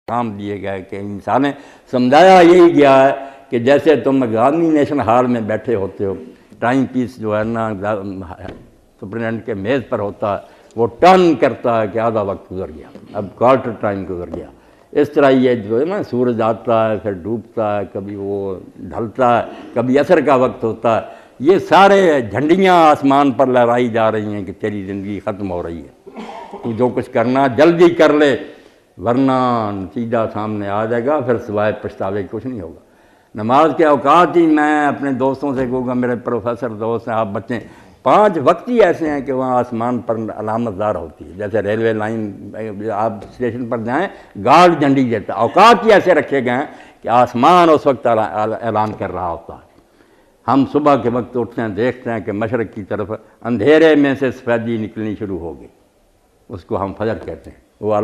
کام دیے گئے کہ انسانیں سمجھایا یہی گیا ہے کہ جیسے تم گاندھی نیشنل ہال میں بیٹھے ہوتے ہو، ٹائم پیس جو ہے نا سپرنٹینڈنٹ کے میز پر ہوتا ہے، وہ ٹرن کرتا ہے کہ آدھا وقت گزر گیا، اب کوارٹر ٹائم گزر گیا۔ اس طرح یہ جو ہے نا سورج آتا ہے پھر ڈوبتا ہے، کبھی وہ ڈھلتا ہے، کبھی عصر کا وقت ہوتا ہے، یہ سارے جھنڈیاں آسمان پر لہرائی جا رہی ہیں کہ تیری زندگی ختم ہو رہی ہے، تو جو کچھ کرنا جلدی کر لے ورنہ نتیجہ سامنے آ جائے گا، پھر سوائے پچھتاوے کچھ نہیں ہوگا۔ نماز کے اوقات ہی میں اپنے دوستوں سے کہوں گا، میرے پروفیسر دوست ہیں، آپ بچیں، 5 وقت ہی ایسے ہیں کہ وہاں آسمان پر علامت دار ہوتی ہے، جیسے ریلوے لائن آپ اسٹیشن پر جائیں گارڈ جھنڈی دیتا ہے، اوقات ہی ایسے رکھے گئے ہیں کہ آسمان اس وقت اعلان کر رہا ہوتا ہے۔ ہم صبح کے وقت اٹھتے ہیں، دیکھتے ہیں کہ مشرق کی طرف اندھیرے میں سے سفیدی نکلنی شروع ہو گئی، اس کو ہم فجر کہتے ہیں، وہ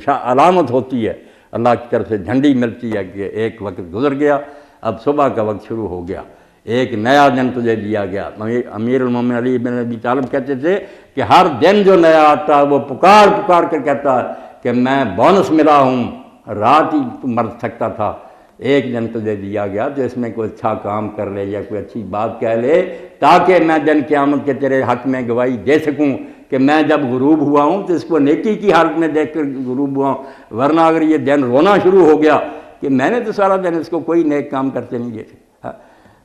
علامت ہوتی ہے، اللہ کی طرف سے جھنڈی ملتی ہے کہ ایک وقت گزر گیا، اب صبح کا وقت شروع ہو گیا، ایک نیا دن تجھے دیا گیا۔ امیر المومنین علی بن ابی طالب کہتے تھے کہ ہر دن جو نیا آتا ہے وہ پکار پکار کر کہتا ہے کہ میں بونس ملا ہوں، رات ہی مر سکتا تھا، ایک دن تجھے دیا گیا تو اس میں کوئی اچھا کام کر لے یا کوئی اچھی بات کہہ لے تاکہ میں دن قیامت کے تیرے حق میں گواہی دے سکوں کہ میں جب غروب ہوا ہوں تو اس کو نیکی کی حالت میں دیکھ کر غروب ہوا ہوں، ورنہ اگر یہ دن رونا شروع ہو گیا کہ میں نے تو سارا دن اس کو کوئی نیک کام کرتے نہیں دیکھے،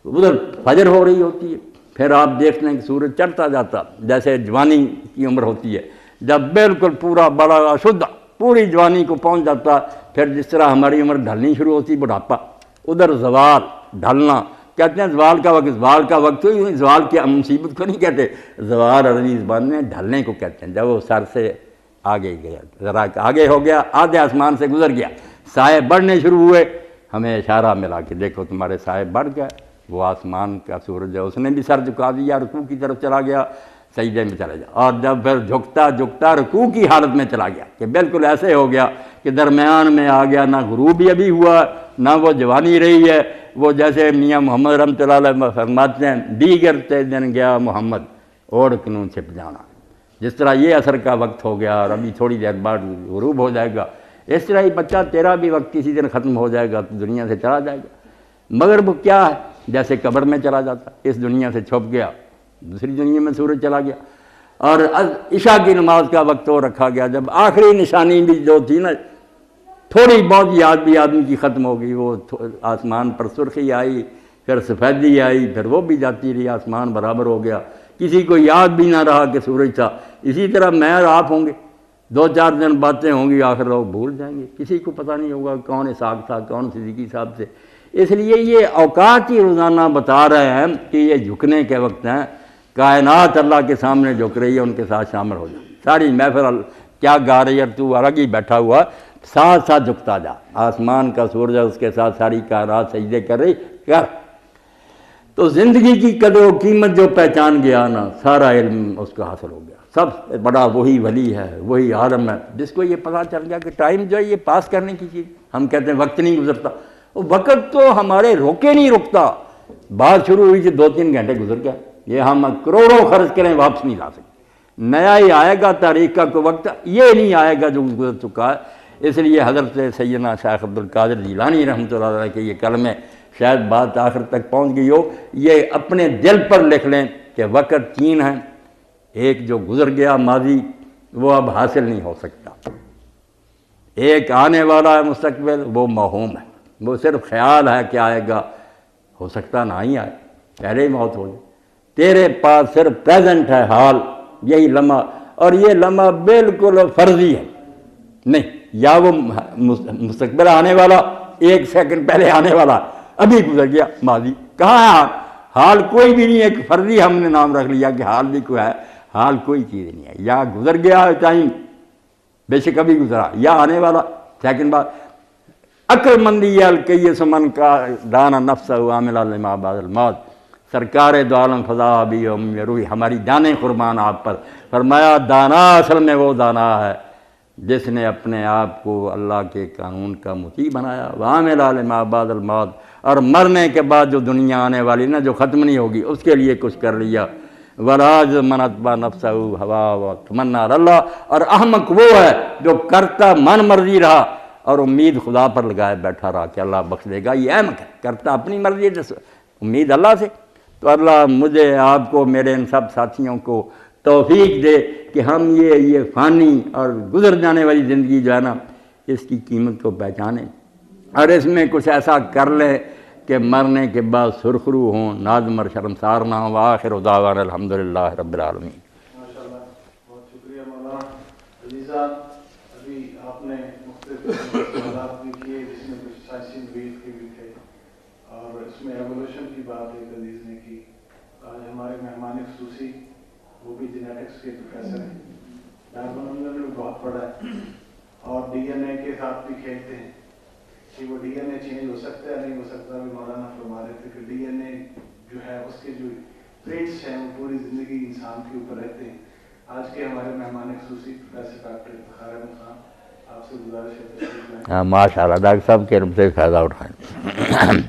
ادھر فجر ہو رہی ہوتی ہے، پھر آپ دیکھتے ہیں کہ سورج چڑھتا جاتا، جیسے جوانی کی عمر ہوتی ہے، جب بالکل پورا بڑا شدھ پوری جوانی کو پہنچ جاتا، پھر جس طرح ہماری عمر ڈھلنی شروع ہوتی بڑھاپا، ادھر زوال ڈھلنا، کہتے ہیں زوال کا وقت ہوئی، زوال کی مصیبت کو نہیں کہتے، زوال عربی زبان میں ڈھلنے کو کہتے ہیں، جب وہ سر سے آگے گیا، ذرا آگے ہو گیا، آدھے آسمان سے گزر گیا، سائے بڑھنے شروع ہوئے، ہمیں اشارہ ملا کہ دیکھو تمہارے سائے بڑھ گئے، وہ آسمان کا سورج ہے اس نے بھی سر جھکا دیا، رکوع کی طرف چلا گیا، سجدے میں چلا جا، اور جب پھر جھکتا جھکتا رکوع کی حالت میں چلا گیا کہ بالکل ایسے ہو گیا کہ درمیان میں آ گیا، نہ غروب بھی ابھی ہوا نہ وہ جوانی رہی ہے، وہ جیسے میاں محمد رحمۃ اللہ علیہ فرماتے ہیں دیگر تے دن گیا محمد اوڑ کنوں چھپ جانا، جس طرح یہ عصر کا وقت ہو گیا اور ابھی تھوڑی دیر بعد غروب ہو جائے گا، اس طرح ہی بچہ تیرا بھی وقت کسی دن ختم ہو جائے گا تو دنیا سے چلا جائے گا، مگر وہ کیا ہے جیسے قبر میں چلا جاتا، اس دنیا سے چھپ گیا، دوسری دنیا میں سورج چلا گیا، اور عشاء کی نماز کا وقت وہ رکھا گیا، جب آخری نشانی بھی جو تھی نا تھوڑی بہت یاد بھی آدمی کی ختم ہو گئی، وہ آسمان پر سرخی آئی، پھر سفیدی آئی، پھر وہ بھی جاتی رہی، آسمان برابر ہو گیا، کسی کو یاد بھی نہ رہا کہ سورج تھا۔ اسی طرح میں اور آپ ہوں گے، 2-4 دن باتیں ہوں گی، آخر لوگ بھول جائیں گے، کسی کو پتہ نہیں ہوگا کون اسحاق تھا کون صدیقی صاحب تھے۔ اس لیے یہ اوقات ہی روزانہ بتا رہے ہیں کہ یہ جھکنے کے وقت ہیں، کائنات اللہ کے سامنے جھک رہی ہے، ان کے ساتھ شامل ہو جائے، ساری محفل کیا گا رہی ہے، تو الگ ہی بیٹھا ہوا ساتھ ساتھ جھکتا جا، آسمان کا سورج اس کے ساتھ ساری کائنات سجدے کر رہی کر۔ تو زندگی کی قدر و قیمت جو پہچان گیا نا، سارا علم اس کو حاصل ہو گیا، سب سے بڑا وہی ولی ہے، وہی عالم ہے جس کو یہ پتہ چل گیا کہ ٹائم جو ہے یہ پاس کرنے کی چیز، ہم کہتے ہیں وقت نہیں گزرتا، وہ وقت تو ہمارے روکے نہیں رکتا، بات شروع ہوئی کہ 2-3 گھنٹے گزر گیا، یہ ہم کروڑوں خرچ کریں واپس نہیں لا سکتے، نیا ہی آئے گا، تاریخ کا کوئی وقت یہ نہیں آئے گا جو گزر چکا ہے۔ اس لیے حضرت سیدنا شیخ عبد القادر جیلانی رحمۃ اللہ علیہ کے یہ کلمے، شاید بات آخر تک پہنچ گئی ہو، یہ اپنے دل پر لکھ لیں کہ وقت 3 ہیں، ایک جو گزر گیا ماضی وہ اب حاصل نہیں ہو سکتا، ایک آنے والا ہے مستقبل وہ موہوم ہے، وہ صرف خیال ہے کہ آئے گا، ہو سکتا نہ ہی آئے، پہلے ہی موت ہو جائے، تیرے پاس صرف پریزنٹ ہے حال، یہی لمحہ، اور یہ لمحہ بالکل فرضی ہے، نہیں یا وہ مستقبل آنے والا 1 سیکنڈ پہلے آنے والا ابھی گزر گیا ماضی، کہاں ہے حال کوئی بھی نہیں، ایک فرضی ہم نے نام رکھ لیا کہ حال بھی کوئی ہے، حال کوئی چیز نہیں ہے، یا گزر گیا ٹائم بے شک ابھی گزرا، یا آنے والا سیکنڈ بعد۔ عقل مندی الکیس من کا دانا نفسہ عاملہ لما بعد الموت، سرکار دو عالم فضا بھی روحی، ہماری جانیں قربان آپ پر، فرمایا دانا اصل میں وہ دانا ہے جس نے اپنے آپ کو اللہ کے قانون کا مطیع بنایا، وعامل لما بعد الموت، اور مرنے کے بعد جو دنیا آنے والی نا جو ختم نہیں ہوگی اس کے لیے کچھ کر لیا، وراج من اتبع نفسہ ہوا وتمنی علی اللہ، اور احمق وہ ہے جو کرتا من مرضی رہا اور امید خدا پر لگائے بیٹھا رہا کہ اللہ بخش دے گا، یہ اہم کرتا اپنی مرضی ہے، امید اللہ سے۔ تو اللہ مجھے، آپ کو، میرے ان سب ساتھیوں کو توفیق دے کہ ہم یہ فانی اور گزر جانے والی زندگی جو ہے نا، اس کی قیمت کو پہچانیں اور اس میں کچھ ایسا کر لیں کہ مرنے کے بعد سرخرو ہوں، نازم اور شرمسار نہ ہوں۔ وآخر دعوانا الحمدللہ رب العالمین۔ ماشاءاللہ، بہت شکریہ مولانا عزیزان۔ ابھی آپ نے مختلف سوالات بھی کیے جس میں کچھ سائنسی نوید کے بھی تھے، اور اس میں ایوولوشن کی بات ایک عزیز نے کی۔ آج ہمارے مہمان خصوصی وہ بھی جینیٹکس کے پروفیسر ہیں، ڈارون انہوں نے بھی بہت پڑھا ہے اور ڈی این اے کے ساتھ بھی کھیلتے ہیں کہ وہ ڈی این اے چینج ہو سکتا ہے نہیں ہو سکتا۔ بھی مولانا فرما رہے تھے کہ ڈی این اے جو ہے اس کے جو ٹریٹس ہیں وہ پوری زندگی انسان کے اوپر رہتے ہیں۔ آج کے ہمارے مہمان خصوصی پروفیسر ڈاکٹر افتخار احمد خان، آپ سے گزارش ہے تشریف لائیں۔ ماشاء اللہ ڈاکٹر صاحب کے رب سے فائدہ اٹھائیں۔